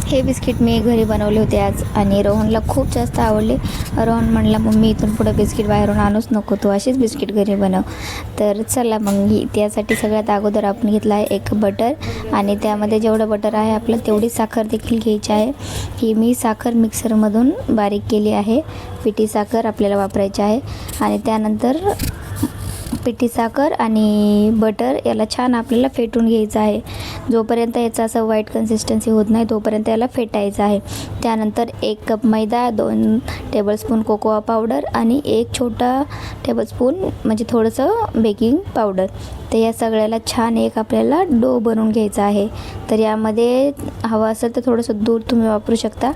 हे बिस्किट मी घरी बनवले होते आज आणि रोहनला खूप जास्त आवडले. रोहन म्हणला मम्मी इथून पुढे बिस्किट बाहेरून आणूच नको, तू अशीच बिस्किट घरी बनव. तर चला मग त्यासाठी सगळ्यात अगोदर आपण घेतला आहे एक बटर आणि त्यामध्ये जेवढं बटर आहे आपलं तेवढी साखर देखील घ्यायची आहे. ही मी साखर मिक्सरमधून बारीक केली आहे. पिठी साखर आपल्याला वापरायची आहे आणि त्यानंतर पिठी साखर आणि बटर याला छान आपल्याला फेटून घ्यायचं आहे. जोपर्यंत याचा असं व्हाईट कन्सिस्टन्सी होत नाही तोपर्यंत याला फेटायचं आहे. त्यानंतर 1 कप मैदा, 2 टेबलस्पून कोकोआ पावडर आणि 1 छोटा टेबलस्पून म्हणजे थोडंसं बेकिंग पावडर. तर या सगळ्याला छान एक आपल्याला डो बनवून घ्यायचा आहे. तर यामध्ये हवं असेल तर थोडंसं दूध तुम्ही वापरू शकता,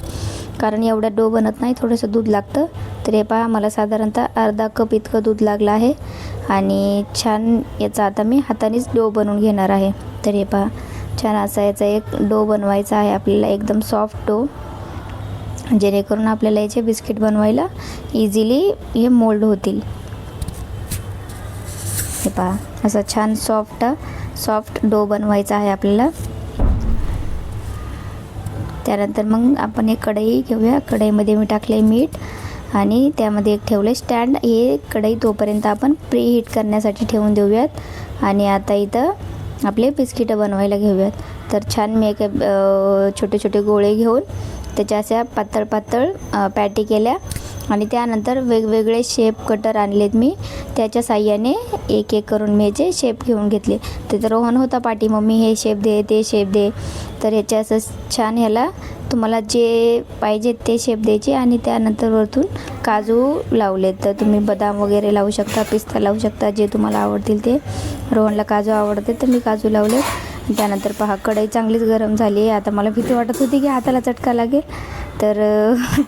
कारण एवढा डो बनत नाही, थोडंसं दूध लागतं. तर हे पहा मला साधारणतः अर्धा कप इतकं दूध लागलं आहे आणि छान याचा आता मी हातानेच डो बनवून घेणार आहे. तर हे पहा छान असा याचा एक डो बनवायचा आहे आपल्याला, एकदम सॉफ्ट डो, जेणेकरून आपल्याला याचे बिस्किट बनवायला इझिली हे मोल्ड होतील. हे पहा असा छान सॉफ्ट डो बनवायचा आहे आपल्याला. त्यानंतर मग आपण एक कढई घेऊया. कढईमध्ये मी टाकले मीठ आणि त्यामध्ये एक ठेवले स्टँड. हे कढई तोपर्यंत आपण प्री हीट करण्यासाठी ठेवून देऊयात आणि आता इथं आपले बिस्किटं बनवायला घेऊयात. तर छान मी एक छोटे छोटे गोळे घेऊन त्याच्या अशा पातळ पॅटी केल्या आणि त्यानंतर वेगवेगळे शेप कटर आणलेत मी, त्याच्या साह्याने एक एक करून मी याचे शेप घेऊन घेतले. तर रोहन होता पाठी, मम्मी हे शेप दे ते शेप दे. तर ह्याच्या असं छान ह्याला तुम्हाला जे पाहिजे ते शेप द्यायचे आणि त्यानंतर वरतून काजू लावलेत. तर तुम्ही बदाम वगैरे लावू शकता, पिस्ता लावू शकता, जे तुम्हाला आवडतील ते. रोहनला काजू आवडते तर मी काजू लावले. त्यानंतर पहा कढई चांगलीच गरम झाली आहे. आता मला भीती वाटत होती की हाताला चटका लागेल, तर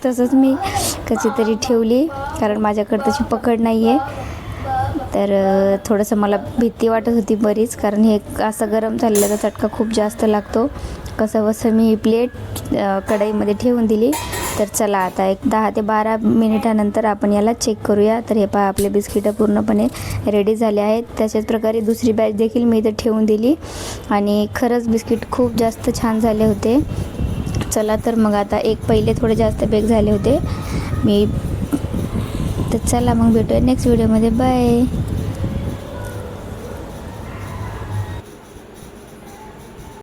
तसंच मी कशी तरी ठेवली, कारण माझ्याकडे तशी पकड नाही आहे. तर थोडंसं मला भीती वाटत होती बरीच, कारण हे असं गरम झालेलं चटका खूप जास्त लागतो. कसंबसं मी ही प्लेट कढईमध्ये ठेवून दिली. तर चला आता एक 10 ते 12 मिनिटानंतर आपण याला चेक करूया. तर हे पहा आपले बिस्किटं पूर्णपणे रेडी झाले आहेत. तशाच प्रकारे दुसरी बॅच देखील मी इथं ठेवून दिली आणि खरंच बिस्किट खूप जास्त छान झाले होते. चला तर मग आता एक पहिले थोडे जास्त बेक झाले होते मी. तर चला मग भेटूया नेक्स्ट व्हिडिओमध्ये. बाय.